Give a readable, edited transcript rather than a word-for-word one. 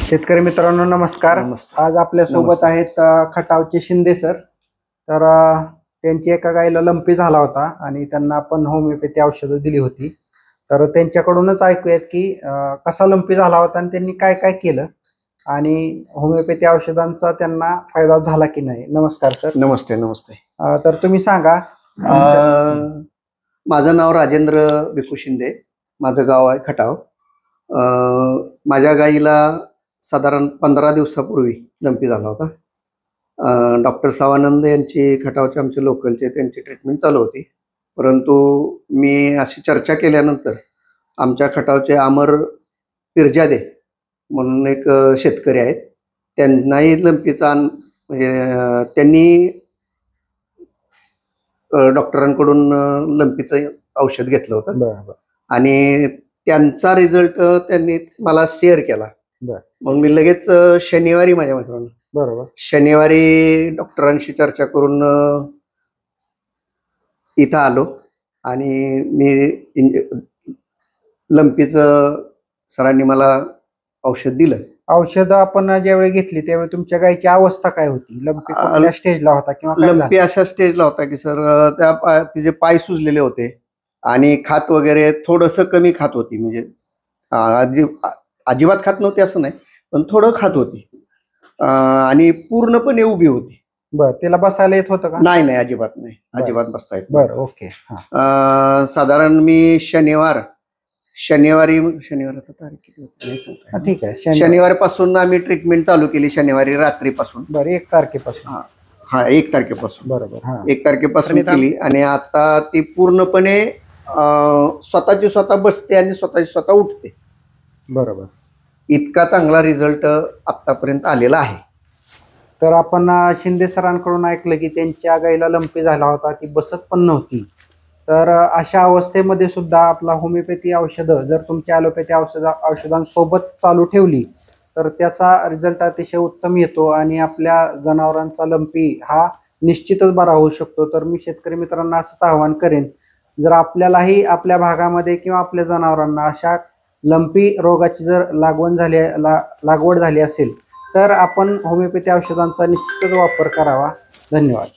शेतकरी मित्रांनो नमस्कार। आज आपल्या सोबत आहेत खटावचे शिंदे सर। तर त्यांची एका गायीला लंपी झाला होता आणि त्यांना आपण होमिओपॅथी औषधं दिली होती। तर त्यांच्याकडूनच ऐकूयात की कसा लंपी झाला होता आणि त्यांनी काय काय केलं आणि होमिओपॅथी औषधांचा त्यांना फायदा झाला की नाही। नमस्कार सर। नमस्ते नमस्ते। तर तुम्ही सांगा। माझं नाव राजेंद्र भिकू शिंदे, माझं गाव आहे खटाव। माझ्या गाईला साधारण 15 दिवसापूर्वी लंपी झाला होता। डॉक्टर सावानंद यांची खटावचे आमचे लोकलचे त्यांची ट्रीटमेंट चालू होती, परंतु मी अशी चर्चा केल्यानंतर आमच्या खटावचे अमर पिरजादे म्हणून एक शेतकरी आहेत, त्यांनाही लंपीचा म्हणजे त्यांनी डॉक्टरांकडून लंपीचं औषध घेतलं होतं आणि त्यांचा रिझल्ट त्यांनी मला शेअर केला। मग मी लगेच शनिवारी माझ्या मित्रांनो शनिवारी डॉक्टरांशी चर्चा करून इथं आलो आणि मी लंपीचं सरांनी मला औषध दिलं। औषध आपण ज्यावेळी घेतली त्यावेळी तुमच्या गायीची अवस्था काय होती? लंपी कुठल्या स्टेजला होता किंवा लंपी अशा स्टेजला होता की सर त्या तिचे पाय सुजलेले होते आणि खात वगैरे थोडंसं कमी खात होती, म्हणजे अजिबात खात नव्हती असं नाही, पण थोडं खात होती आणि पूर्णपणे उभी होती। बरं, तिला बसायला येत होतं का? नाही नाही, अजिबात नाही, अजिबात बसता येत। बरं, ओके। साधारण मी शनिवारी आता तारीख किती होती नाही सांगता, ठीक आहे, शनिवारपासून आम्ही ट्रीटमेंट चालू केली, शनिवारी रात्रीपासून। बरं, 1 तारखेपासून? हा 1 तारखेपासून। बरोबर, 1 तारखेपासून केली आणि आता ती पूर्णपणे स्वतःची स्वतः बसते आणि स्वतःची स्वतः उठते। बरोबर, इतका चांगला रिझल्ट आतापर्यंत आलेला आहे। तर आपण शिंदे सरांकडून ऐकलं की त्यांच्या गायीला लंपी झाला होता, ती बसत पण नव्हती। तर अशा अवस्थेमध्ये सुद्धा आपला होमिओपॅथी औषधं जर तुमच्या ॲलोपॅथी औषधांसोबत चालू ठेवली तर त्याचा रिझल्ट अतिशय उत्तम येतो आणि आपल्या जनावरांचा लंपी हा निश्चितच बरा होऊ शकतो। तर मी शेतकरी मित्रांना असंच आवाहन करेन, जर आपल्यालाही आपल्या भागामध्ये किंवा आपल्या जनावरांना अशा लंपी रोगाची जर लागवड झाली असेल तर आपण होमिओपॅथी औषधांचा निश्चितच वापर करावा। धन्यवाद।